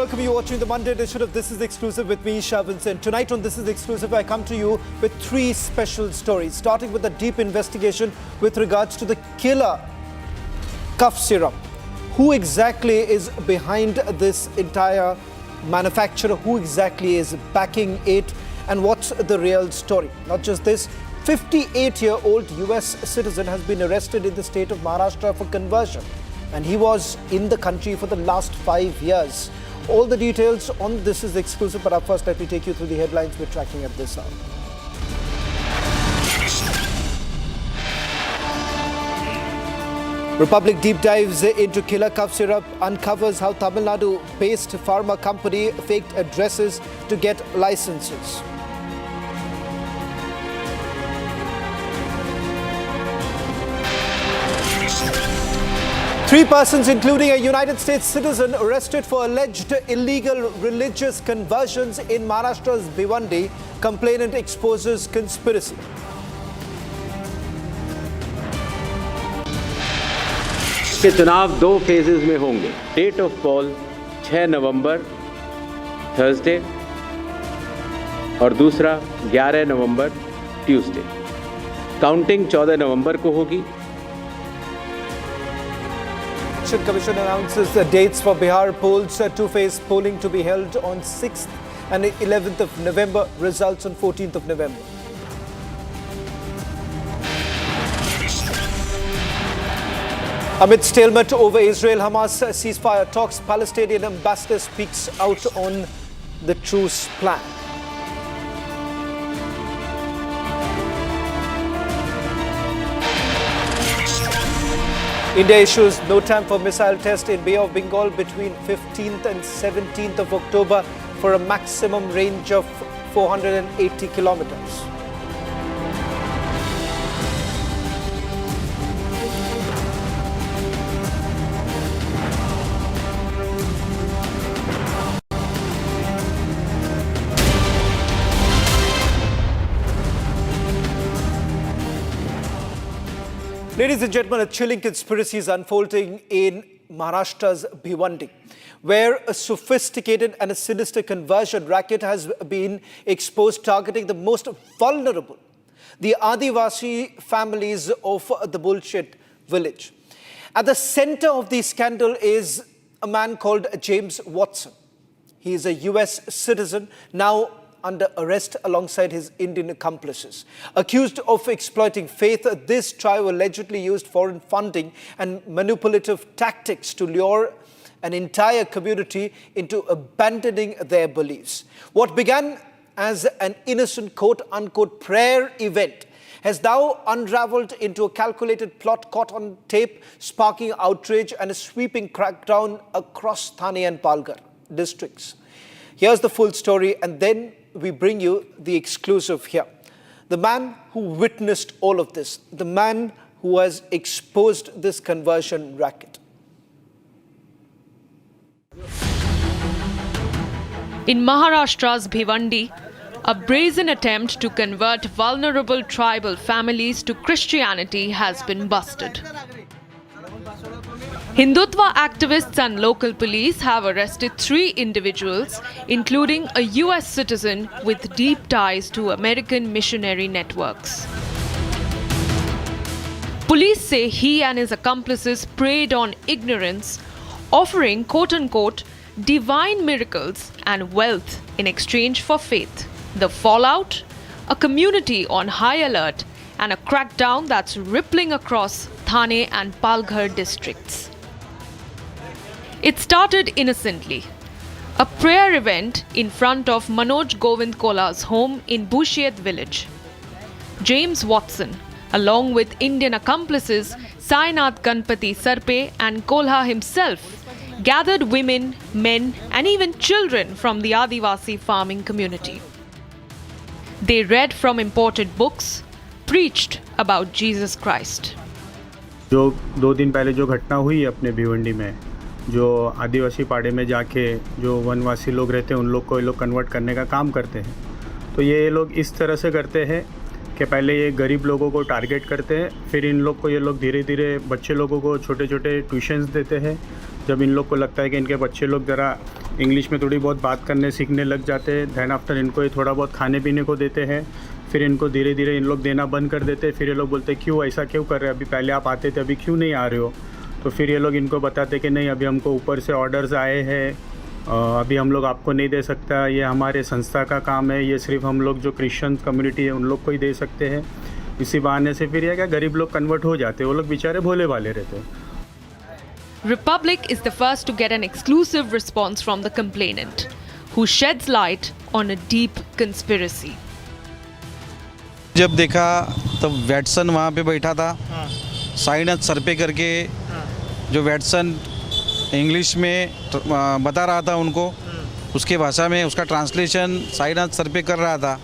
welcome you watching the Monday edition of This Is Exclusive with me, Sham. Tonight on This Is Exclusive, I come to you with three special stories, starting with a deep investigation with regards to the killer cough syrup. Who exactly is behind this entire manufacturer? Who exactly is backing it? And what's the real story? Not just this, 58-year-old US citizen has been arrested in the state of Maharashtra for conversion. And he was in the country for the last 5 years. All the details on This Is Exclusive, but up first let me take you through the headlines we're tracking at this hour. Republic deep dives into killer cough syrup, uncovers how Tamil Nadu-based pharma company faked addresses to get licenses. Three persons, including a United States citizen, arrested for alleged illegal religious conversions in Maharashtra's Bhiwandi. Complainant exposes conspiracy. के चुनाव 2 phases में होंगे। Date of poll 6 November Thursday और दूसरा 11 नवंबर Tuesday. Counting 14 नवंबर को होगी। Election Commission announces the dates for Bihar polls. Two-phase polling to be held on 6th and 11th of November. Results on 14th of November. Amid stalemate over Israel-Hamas ceasefire talks, Palestinian ambassador speaks out on the truce plan. India issues no time for missile test in Bay of Bengal between 15th and 17th of October for a maximum range of 480 kilometers. Ladies and gentlemen, a chilling conspiracy is unfolding in Maharashtra's Bhiwandi, where a sophisticated and a sinister conversion racket has been exposed, targeting the most vulnerable, the Adivasi families of the bullshit village. At the center of the scandal is a man called James Watson. He is a US citizen, now under arrest alongside his Indian accomplices. Accused of exploiting faith, this trio allegedly used foreign funding and manipulative tactics to lure an entire community into abandoning their beliefs. What began as an innocent quote-unquote prayer event has now unraveled into a calculated plot caught on tape, sparking outrage and a sweeping crackdown across Thane and Palghar districts. Here's the full story, and then we bring you the exclusive here. The man who witnessed all of this, the man who has exposed this conversion racket. In Maharashtra's Bhiwandi, a brazen attempt to convert vulnerable tribal families to Christianity has been busted. Hindutva activists and local police have arrested 3 individuals, including a US citizen with deep ties to American missionary networks. Police say he and his accomplices preyed on ignorance, offering quote-unquote divine miracles and wealth in exchange for faith. The fallout? A community on high alert and a crackdown that's rippling across Thane and Palghar districts. It started innocently. A prayer event in front of Manoj Govind Kola's home in Bushiet village. James Watson, along with Indian accomplices Sainath Ganpati Sarpe and Kolha himself, gathered women, men and even children from the Adivasi farming community. They read from imported books, preached about Jesus Christ. जो 2 दिन पहले जो घटना हुई अपने भिवंडी में, जो आदिवासी पाड़े में जाके जो वनवासी लोग रहते हैं उन लोग को ये लोग कन्वर्ट करने का काम करते हैं। तो ये लोग इस तरह से करते हैं कि पहले ये गरीब लोगों को टारगेट करते हैं, फिर इन लोग को ये लोग धीरे धीरे बच्चे लोगों को छोटे छोटे ट्यूशन्स देते हैं जब इन लोग को लगता है कि इनके बच्चे लोग ज़रा इंग्लिश में थोड़ी बहुत बात करने सीखने लग जाते हैं, दैन आफ्टर इनको ये थोड़ा बहुत खाने पीने को देते हैं, फिर इनको धीरे धीरे इन लोग देना बंद कर देते हैं। फिर ये लोग बोलते हैं क्यों ऐसा क्यों कर रहे हैं, अभी पहले आप आते थे अभी क्यों नहीं आ रहे हो। तो फिर ये लोग इनको बताते कि नहीं, अभी हमको ऊपर से ऑर्डर्स आए हैं, अभी हम लोग आपको नहीं दे सकता, ये हमारे संस्था का काम है, ये सिर्फ हम लोग जो क्रिश्चियन कम्युनिटी है उन लोग को ही दे सकते हैं। इसी बहाने से फिर यह क्या गरीब लोग कन्वर्ट हो जाते हैं, वो लोग बेचारे भोले भाले रहते हैं। Republic is the first to get an exclusive response from the complainant, who sheds light on a deep conspiracy. जब देखा तब वैटसन वहाँ पे बैठा था, साइनत सर पे करके, जो वैटसन इंग्लिश में बता रहा था उनको, उसके भाषा में उसका ट्रांसलेशन साइनत सर पे कर रहा था,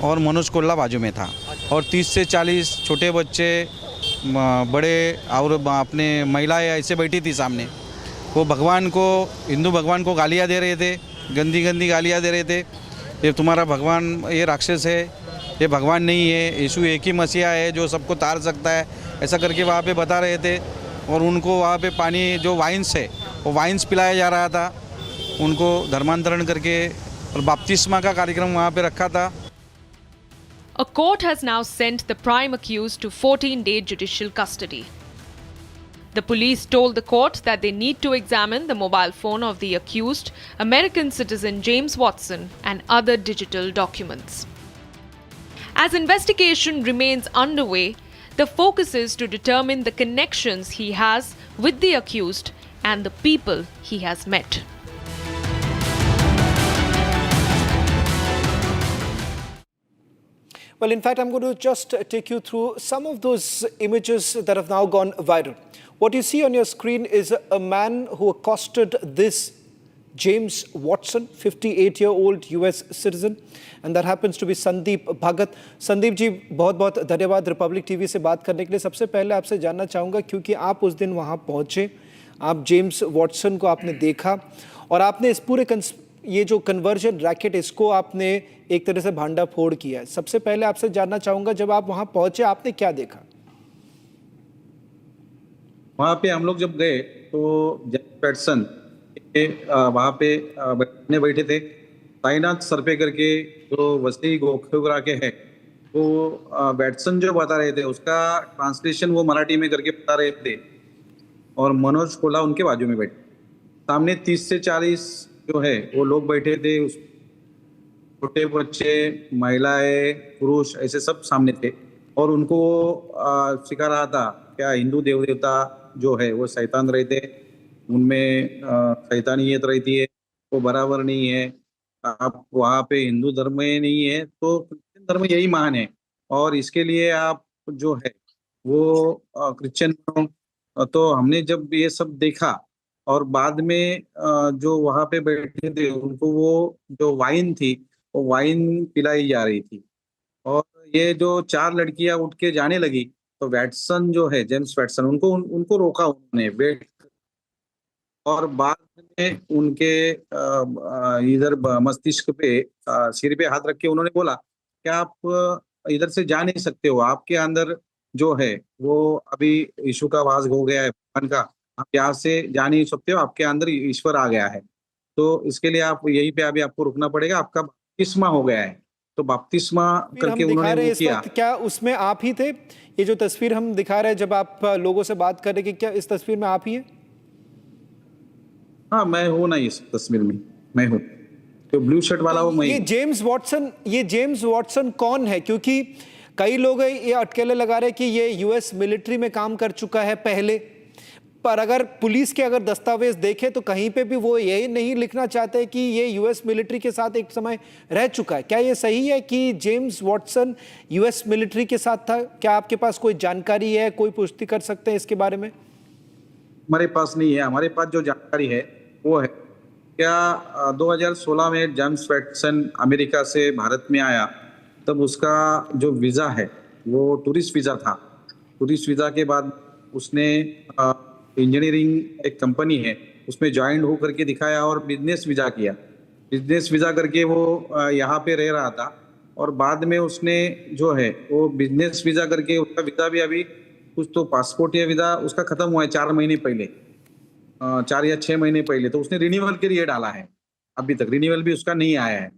और मनोज कोल्ला बाजू में था, और 30 से 40 छोटे बच्चे, बड़े और अपने महिलाएं ऐसे बैठी थी सामने। वो भगवान को, हिंदू भगवान को गालियाँ दे रहे थे, गंदी गंदी गालियाँ दे रहे थे। ये तुम्हारा भगवान ये राक्षस है, ये भगवान नहीं है, यीशु एक ही मसीहा है जो सबको तार सकता है, ऐसा करके वहाँ पे बता रहे थे। और उनको वहाँ पे पानी जो वाइन्स है वो वाइन्स पिलाया जा रहा था, उनको धर्मांतरण करके, और बपतिस्मा का कार्यक्रम वहाँ पे रखा था। A court has now sent the prime accused to 14-day judicial custody. The police told the court that they need to examine the mobile phone of the accused, American citizen James Watson, and other digital documents. As investigation remains underway, the focus is to determine the connections he has with the accused and the people he has met. Well, in fact, I'm going to just take you through some of those images that have now gone viral. What you see on your screen is a man who accosted this James Watson, 58-year-old US citizen, and that happens to be Sandeep Bhagat. Sandeep जी, बहुत-बहुत धन्यवाद Republic TV से बात करने के लिए। सबसे पहले आपसे जानना चाहूँगा, क्योंकि आप उस दिन वहाँ पहुँचे, आप जेम्स वॉटसन को आपने देखा, और आपने इस पूरे ये जो कन्वर्जन रैकेट, इसको आपने एक तरह से भांडा फोड़ किया है। सबसे पहले आपसे जानना चाहूंगा, जब आप वहां पहुंचे आपने क्या देखा? वहाँ पे हम लोग जब गए तो जेम्स वॉटसन वहाँ पे बैठे थे, साइनाथ सर पे करके, जो वसी गोखोग्रा के हैं, वो वॉटसन जो बता रहे थे उसका ट्रांसलेशन वो मराठी में करके बता रहे थे, और मनोज कोल्ला उनके बाजू में बैठे। सामने 30 से 40 जो है वो लोग बैठे थे, उस छोटे बच्चे, महिलाएं, पुरुष, ऐसे सब सामने थे, और उनको सिखा रहा था क्या हिंदू देव देवता जो है वो शैतान रहते, उनमें शैतानियत रहती है, वो बराबर नहीं है। आप वहाँ पे हिंदू धर्म में नहीं है तो क्रिश्चियन धर्म यही महान है, और इसके लिए आप जो है वो क्रिश्चियन। तो हमने जब ये सब देखा, और बाद में जो वहाँ पे बैठे थे उनको वो जो वाइन थी वो वाइन पिलाई जा रही थी, और ये जो 4 लड़कियां उठ के जाने लगी, तो वैटसन जो है, जेम्स वैटसन, उनको रोका उन्होंने वेट, और बाद में उनके इधर मस्तिष्क पे, सिर पे हाथ रख के उन्होंने बोला कि आप इधर से जा नहीं सकते हो, आपके अंदर जो है वो अभी यीशु का वास हो गया है, भगवान का, आप यहाँ से जा नहीं सकते हो, आपके अंदर ईश्वर आ गया है, तो इसके लिए आप यहीं पे अभी आपको रुकना पड़ेगा, आपका बपतिस्मा हो गया है। तो बपतिस्मा करके उन्होंने वो किया। क्या उसमें आप ही थे? ये जो तस्वीर हम दिखा रहे हैं जब आप लोगों से बात कर रहे हैं, क्या इस तस्वीर में आप ही हैं? हाँ, मैं हूँ ना, इस तस्वीर में मैं हूँ, तो ब्लू शर्ट वाला वो मैं। ये जेम्स वॉटसन कौन है? क्योंकि कई लोग ये अटकलें लगा रहे हैं कि ये यूएस मिलिट्री में काम कर चुका है पहले, पर अगर पुलिस के अगर दस्तावेज देखें तो कहीं पे भी वो ये नहीं लिखना चाहते कि ये यूएस मिलिट्री के साथ एक समय रह चुका है। क्या ये सही है कि जेम्स वॉटसन यूएस मिलिट्री के साथ था? क्या आपके पास कोई जानकारी है, कोई पुष्टि कर सकते हैं इसके बारे में? हमारे पास नहीं है, हमारे पास जो जानकारी है वो है क्या 2016 में जेम्स वॉटसन अमेरिका से भारत में आया, तब उसका जो वीज़ा है वो टूरिस्ट वीज़ा था। टूरिस्ट वीज़ा के बाद उसने इंजीनियरिंग एक कंपनी है उसमें ज्वाइन हो करके दिखाया, और बिजनेस वीज़ा किया। बिजनेस वीज़ा करके वो यहाँ पे रह रहा था, और बाद में उसने जो है वो बिजनेस वीज़ा करके, उसका वीज़ा भी अभी कुछ तो पासपोर्ट या वीज़ा उसका ख़त्म हुआ है 4 महीने पहले। 4 या 6 महीने पहले, तो उसने रिन्यूअल के लिए डाला है। अभी तक रिन्यूअल भी उसका नहीं आया है।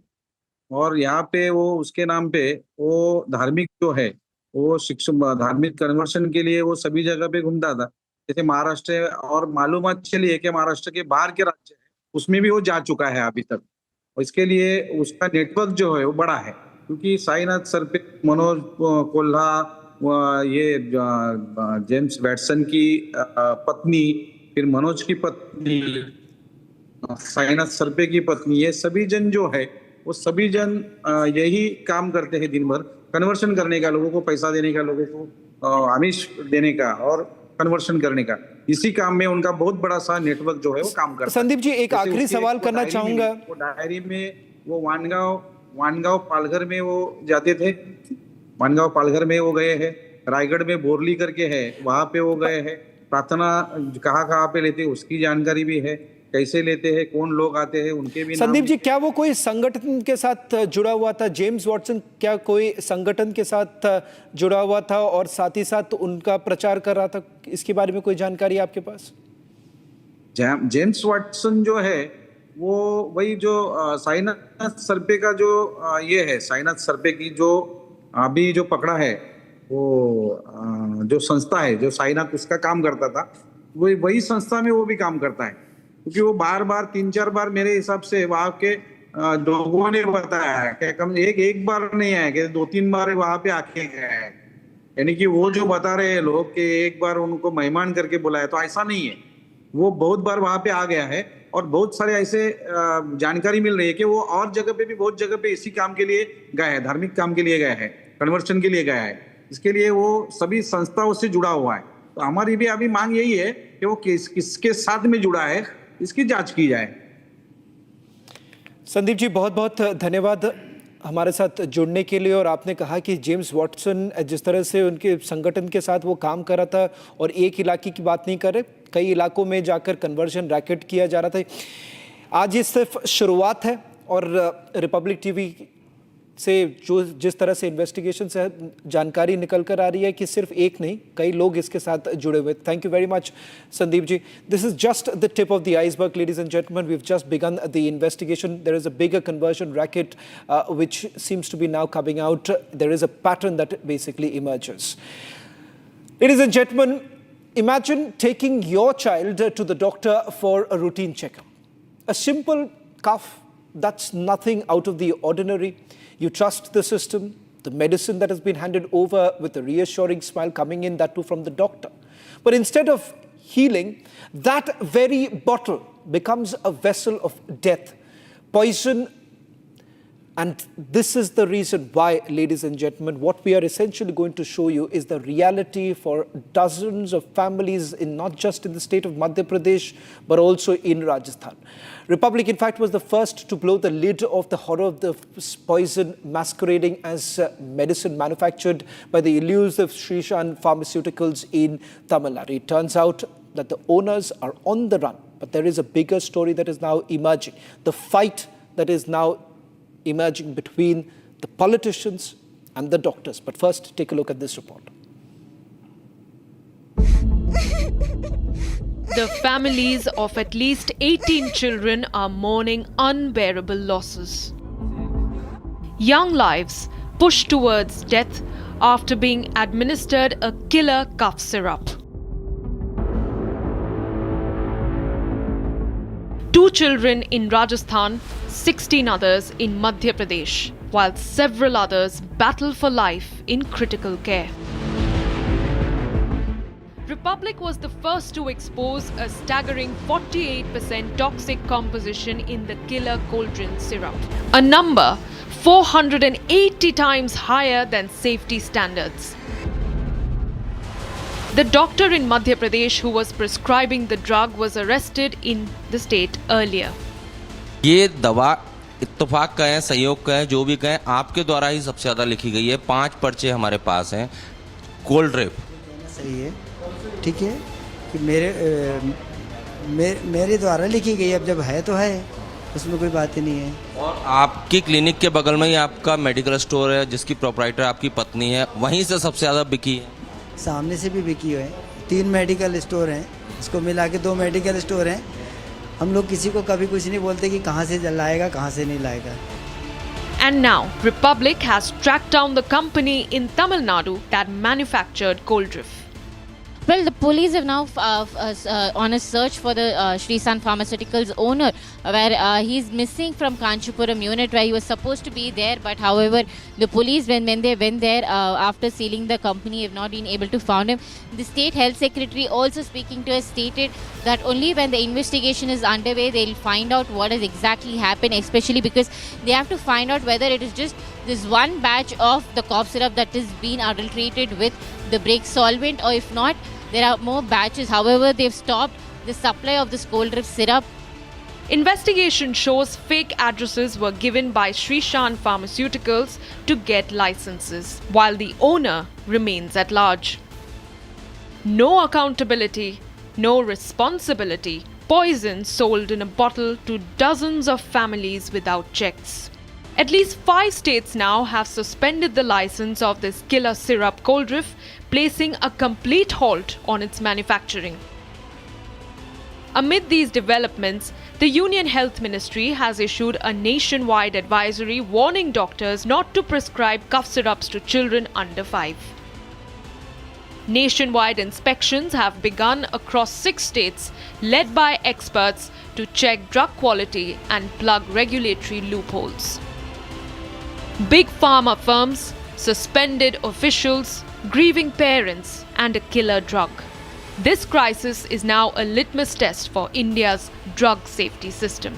और यहाँ पे वो उसके नाम पे वो धार्मिक जो है वो शिक्षा धार्मिक कन्वर्शन के लिए वो सभी जगह पे घूमता था। जैसे महाराष्ट्र और मालूमात चली है कि महाराष्ट्र के बाहर के राज्य है उसमें भी वो जा चुका है अभी तक। और इसके लिए उसका नेटवर्क जो है वो बड़ा है, क्योंकि साईनाथ सर पे मनोज कोल्हा, ये जेम्स वैटसन की पत्नी, फिर मनोज की पत्नी, साईनाथ सरपे की पत्नी, ये सभी जन जो है वो सभी जन यही काम करते हैं दिन भर, कन्वर्शन करने का, लोगों को पैसा देने का, लोगों को आमिष देने का और कन्वर्शन करने का। इसी काम में उनका बहुत बड़ा सा नेटवर्क जो है वो काम करता है। संदीप जी, एक आखिरी सवाल करना चाहूंगा। वो डायरी में वो वानगांव पालघर में वो जाते थे, वानगांव पालघर में वो गए हैं, रायगढ़ में बोरली करके है वहां पे वो गए हैं, प्रार्थना कहाँ पे लेते हैं उसकी जानकारी भी है, कैसे लेते हैं, कौन लोग आते हैं उनके भी। संदीप जी, क्या वो कोई संगठन के साथ जुड़ा हुआ था? जेम्स वॉटसन क्या कोई संगठन के साथ जुड़ा हुआ था और साथ ही साथ उनका प्रचार कर रहा था? इसके बारे में कोई जानकारी आपके पास? जेम्स वॉटसन जो है वो वही जो साईनाथ सरपे का जो ये है, साईनाथ सरपे की जो अभी जो पकड़ा है वो जो संस्था है जो साईनाथ उसका काम करता था, वही संस्था में वो भी काम करता है, क्योंकि वो बार 3-4 बार मेरे हिसाब से वहां के लोगों ने बताया कि कम एक बार नहीं आया कि 2-3 बार वहां पे आके गया है। यानी कि वो जो बता रहे हैं लोग कि एक बार उनको मेहमान करके बुलाया, तो ऐसा नहीं है, वो बहुत बार वहां पे आ गया है। और बहुत सारे ऐसे जानकारी मिल रही है कि वो और जगह पे भी बहुत जगह पे इसी काम के लिए गया है, धार्मिक काम के लिए गया है, कन्वर्शन के लिए गया है। इसके लिए वो सभी संस्थाओं से जुड़ा हुआ है। तो हमारी भी अभी मांग यही है कि वो किसके साथ में जुड़ा है इसकी जांच की जाए। संदीप जी, बहुत बहुत धन्यवाद हमारे साथ जुड़ने के लिए। और आपने कहा कि जेम्स वॉटसन जिस तरह से उनके संगठन के साथ वो काम कर रहा था, और एक इलाके की बात नहीं कर रहे, कई इलाकों में जाकर कन्वर्जन रैकेट किया जा रहा था। आज ये सिर्फ शुरुआत है और रिपब्लिक टीवी से जो जिस तरह से इन्वेस्टिगेशन से जानकारी निकल कर आ रही है कि सिर्फ एक नहीं, कई लोग इसके साथ जुड़े हुए। Thank you very much Sandeep ji. This is just the tip of the iceberg, ladies and gentlemen. We've just begun the investigation. There is a bigger conversion racket which seems to be now coming out. There is a pattern that basically emerges. Ladies and gentlemen, imagine taking your child to the doctor for a routine checkup. A simple cough, that's nothing out of the ordinary. You trust the system, the medicine that has been handed over with a reassuring smile coming in, that too from the doctor. But instead of healing, that very bottle becomes a vessel of death, poison. And this is the reason why, ladies and gentlemen, what we are essentially going to show you is the reality for dozens of families in not just in the state of Madhya Pradesh, but also in Rajasthan. Republic, in fact, was the first to blow the lid off the horror of the poison masquerading as medicine manufactured by the elusive Srishan Pharmaceuticals in Tamil Nadu. It turns out that the owners are on the run, but there is a bigger story that is now emerging. The fight that is now emerging between the politicians and the doctors. But first, take a look at this report. The families of at least 18 children are mourning unbearable losses. Young lives pushed towards death after being administered a killer cough syrup. 2 children in Rajasthan, 16 others in Madhya Pradesh, while several others battle for life in critical care. Republic was the first to expose a staggering 48% toxic composition in the killer cauldron syrup, a number 480 times higher than safety standards. The doctor in Madhya Pradesh who was prescribing the drug was arrested in the state earlier. ये दवा इत्तेफाक का है, संयोग का है, जो भी कहें, आपके द्वारा ही सबसे ज़्यादा लिखी गई है। 5 पर्चे हमारे पास हैं। कोल्ड ड्रिप सही है, ठीक है कि मेरे द्वारा लिखी गई, अब जब है तो है, उसमें कोई बात ही नहीं है। और आपकी क्लिनिक के बगल में ही आपका मेडिकल स्टोर है जिसकी प्रोप्राइटर आपकी पत्नी है, वहीं से सबसे ज़्यादा बिकी है। सामने से भी बिकी है। 3 मेडिकल स्टोर हैं उसको मिला के 2 मेडिकल स्टोर हैं। हम लोग किसी को कभी कुछ नहीं बोलते कि कहाँ से लाएगा, कहाँ से नहीं लाएगा। And now, Republic has tracked down the company in Tamil Nadu that manufactured Coldriff. Well, the police have now on a search for the Sri San Pharmaceuticals owner, where he's missing from Kanchipuram unit where he was supposed to be there. But however, the police, when they went there after sealing the company, have not been able to find him. The state health secretary also speaking to us stated that only when the investigation is underway, they'll find out what has exactly happened, especially because they have to find out whether it is just this one batch of the cough syrup that is being adulterated with the brake solvent, or if not, there are more batches. However, they've stopped the supply of this Coldriff syrup. Investigation shows fake addresses were given by Sri Shan Pharmaceuticals to get licenses, while the owner remains at large. No accountability, no responsibility. Poison sold in a bottle to dozens of families without checks. At least 5 states now have suspended the license of this killer syrup Coldriff, placing a complete halt on its manufacturing. Amid these developments, the Union Health Ministry has issued a nationwide advisory warning doctors not to prescribe cough syrups to children under 5. Nationwide inspections have begun across 6 states, led by experts to check drug quality and plug regulatory loopholes. Big pharma firms, suspended officials, grieving parents, and a killer drug. This crisis is now a litmus test for India's drug safety system.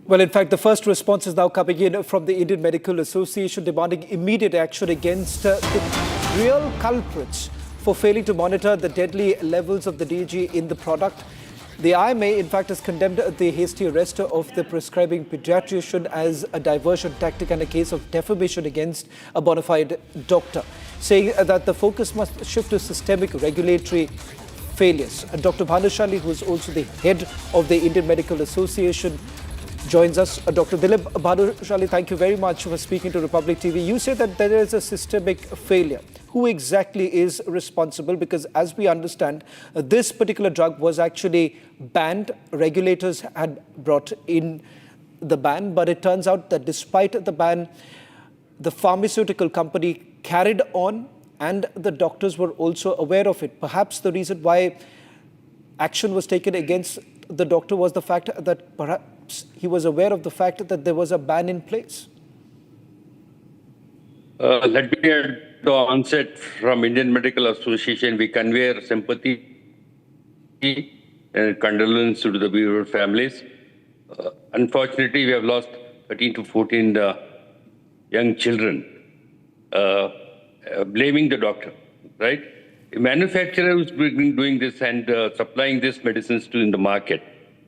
Well, in fact, the first response is now coming in from the Indian Medical Association demanding immediate action against the real culprits for failing to monitor the deadly levels of the DG in the product. The IMA, in fact, has condemned the hasty arrest of the prescribing pediatrician as a diversion tactic and a case of defamation against a bona fide doctor, saying that the focus must shift to systemic regulatory failures. Dr. Bhanushali, who is also the head of the Indian Medical Association, joins us. Dr. Dilip Bhanushali, thank you very much for speaking to Republic TV. You say that there is a systemic failure. Who exactly is responsible? Because as we understand, this particular drug was actually banned. Regulators had brought in the ban, but it turns out that despite the ban, the pharmaceutical company carried on and the doctors were also aware of it. Perhaps the reason why action was taken against the doctor was the fact that perhaps he was aware of the fact that there was a ban in place. Let me at the onset from Indian Medical Association, we convey our sympathy and condolence to the bereaved families. Unfortunately, we have lost 13 to 14 young children, blaming the doctor, right? A manufacturer who's been doing this and supplying these medicines to in the market.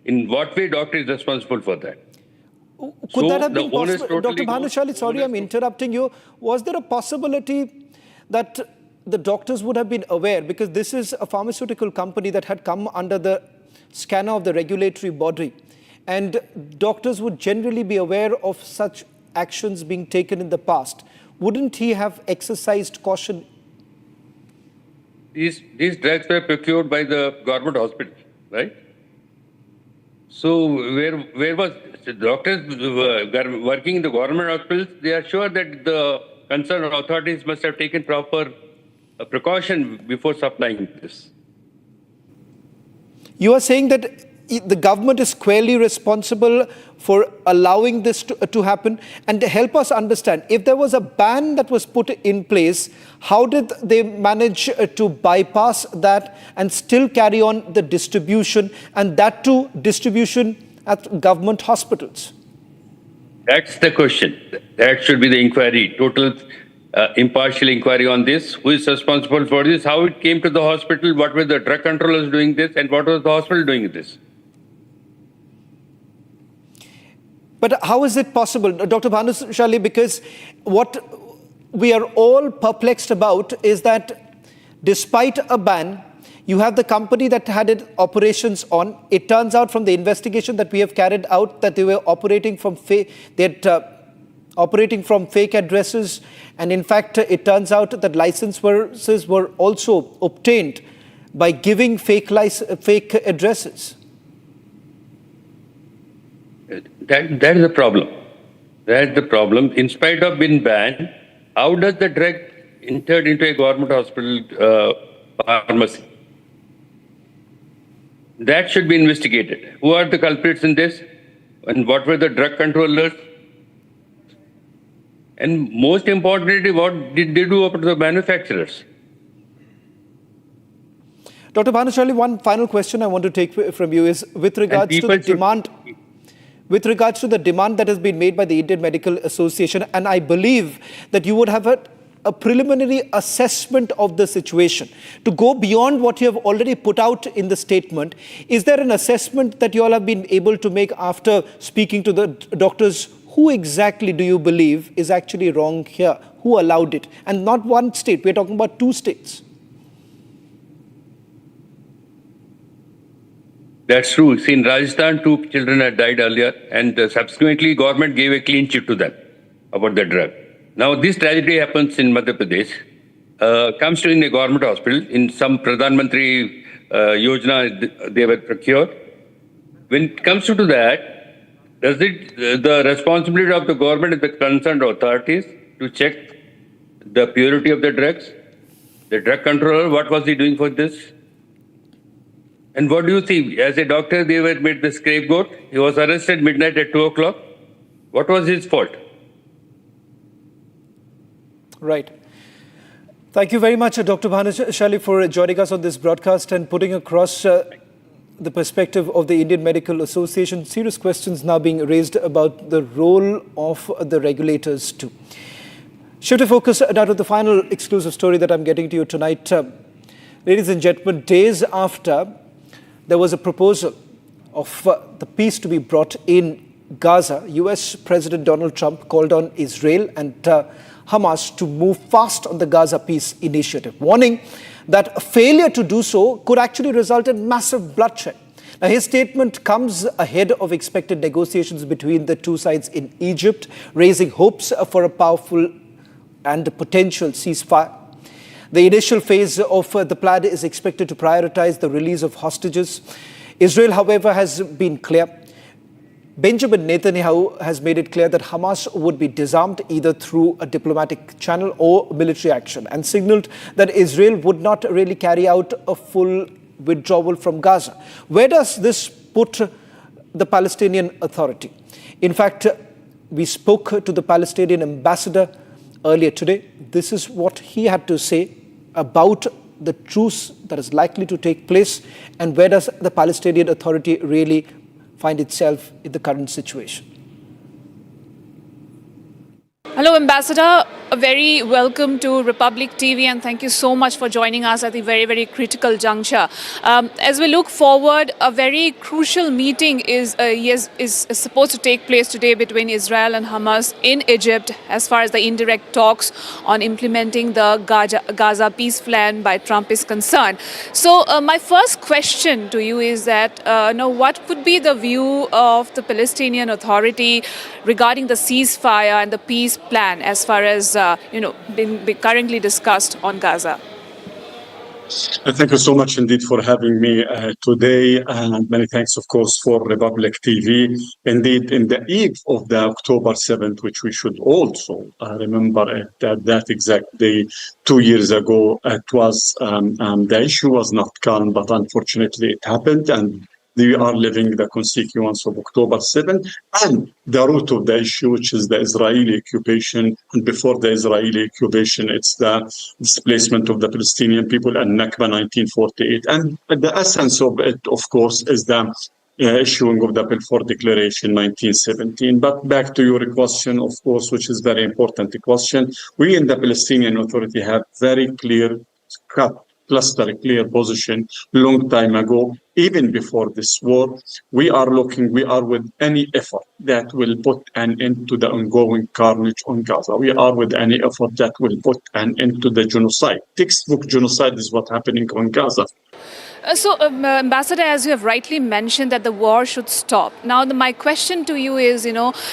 In what way doctor is responsible for that? Could that have been possible? Dr. Bhanushali, sorry I'm interrupting you. Was there a possibility that the doctors would have been aware? Because this is a pharmaceutical company that had come under the scanner of the regulatory body. And doctors would generally be aware of such actions being taken in the past. Wouldn't he have exercised caution? These drugs were procured by the government hospital, right? So where was the doctors working in the government hospitals? They are sure that the concerned authorities must have taken proper precaution before supplying this. You are saying that the government is squarely responsible for allowing this to happen. And to help us understand, if there was a ban that was put in place, how did they manage to bypass that and still carry on the distribution, and that too distribution at government hospitals? That's the question. That should be the inquiry, total impartial inquiry on this. Who is responsible for this? How it came to the hospital? What were the drug controllers doing this? And what was the hospital doing this? But how is it possible, Dr. Bhanushali? Because what we are all perplexed about is that despite a ban, you have the company that had its operations on. It turns out from the investigation that we have carried out that they were operating from they had operating from fake addresses. And in fact, it turns out that licenses were also obtained by giving fake addresses. That is the problem. That's the problem. In spite of being banned, how does the drug entered into a government hospital pharmacy? That should be investigated. Who are the culprits in this? And what were the drug controllers? And most importantly, what did they do up to the manufacturers? Dr. Bhanushali, one final question I want to take from you is with regards to the demand. With regards to the demand that has been made by the Indian Medical Association, and I believe that you would have a preliminary assessment of the situation. To go beyond what you have already put out in the statement, is there an assessment that you all have been able to make after speaking to the doctors? Who exactly do you believe is actually wrong here? Who allowed it? And not one state, we're talking about 2 states. That's true. See, in Rajasthan, 2 children had died earlier, and subsequently, government gave a clean chit to them about the drug. Now, this tragedy happens in Madhya Pradesh, comes to in a government hospital, in some Pradhan Mantri Yojana they were procured. When it comes to that, does it the responsibility of the government and the concerned authorities to check the purity of the drugs? The drug controller, what was he doing for this? And what do you see? As a doctor, they were made the scapegoat. He was arrested midnight at 2 o'clock. What was his fault? Right. Thank you very much, Dr. Bhanushali, for joining us on this broadcast and putting across the perspective of the Indian Medical Association. Serious questions now being raised about the role of the regulators too. Shift of focus now to the final exclusive story that I'm getting to you tonight. Ladies and gentlemen, days after there was a proposal of the peace to be brought in Gaza, US President Donald Trump called on Israel and Hamas to move fast on the Gaza peace initiative, warning that a failure to do so could actually result in massive bloodshed. Now, his statement comes ahead of expected negotiations between the 2 sides in Egypt, raising hopes for a powerful and potential ceasefire. The initial phase of the plan is expected to prioritize the release of hostages. Israel, however, has been clear. Benjamin Netanyahu has made it clear that Hamas would be disarmed either through a diplomatic channel or military action, and signaled that Israel would not really carry out a full withdrawal from Gaza. Where does this put the Palestinian Authority? In fact, we spoke to the Palestinian ambassador earlier today. This is what he had to say about the truce that is likely to take place, and where does the Palestinian Authority really find itself in the current situation. Hello, Ambassador. A very welcome to Republic TV, and thank you so much for joining us at the very, very critical juncture. As we look forward, a very crucial meeting is supposed to take place today between Israel and Hamas in Egypt as far as the indirect talks on implementing the Gaza peace plan by Trump is concerned. So my first question to you is that what would be the view of the Palestinian Authority regarding the ceasefire and the peace plan as far as being currently discussed on Gaza? Thank you so much indeed for having me today, and many thanks, of course, for Republic TV. Indeed, in the eve of the October 7th, which we should also remember at that exact day 2 years ago, it was the issue was not calm, but unfortunately it happened, and we are living the consequence of October 7th and the root of the issue, which is the Israeli occupation. And before the Israeli occupation, it's the displacement of the Palestinian people and Nakba 1948. And the essence of it, of course, is the issuing of the Balfour Declaration 1917. But back to your question, of course, which is very important question. We in the Palestinian Authority have very clear clear position long time ago, even before this war. We are with any effort that will put an end to the ongoing carnage on Gaza. We are with any effort that will put an end to the genocide. Textbook genocide is what's happening on Gaza. Ambassador, as you have rightly mentioned, that the war should stop. Now, my question to you is,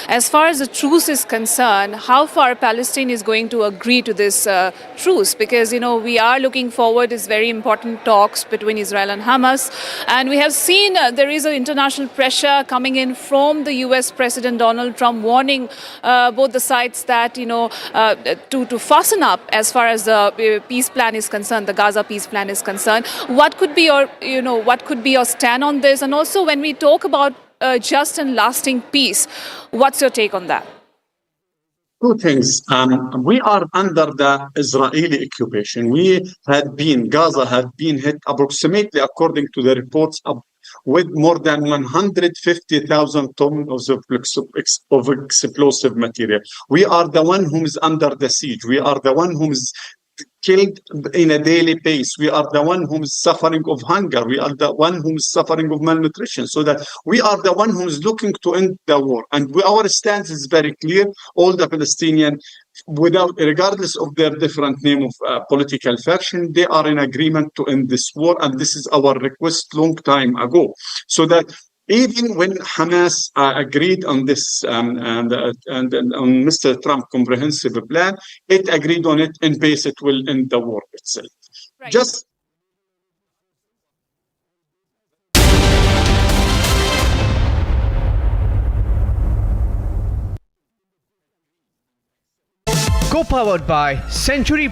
as far as the truce is concerned, how far Palestine is going to agree to this truce? Because, we are looking forward to very important talks between Israel and Hamas. And we have seen there is an international pressure coming in from the US President Donald Trump warning both the sides that, to fasten up as far as the peace plan is concerned, the Gaza peace plan is concerned. What could be your stand on this? And also, when we talk about just and lasting peace, what's your take on that? Two things. We are under the Israeli occupation. Gaza had been hit approximately, according to the reports, with more than 150,000 tons of explosive material. We are the one who is under the siege. We are the one who is killed in a daily pace. We are the one who is suffering of hunger. We are the one who is suffering of malnutrition. So that we are the one who is looking to end the war. And our stance is very clear. All the Palestinians, regardless of their different name of political faction, they are in agreement to end this war. And this is our request long time ago. So that even when Hamas agreed on this and on Mr. Trump's comprehensive plan, it agreed on it in base it will end the war itself. Right. Just Co-powered by Century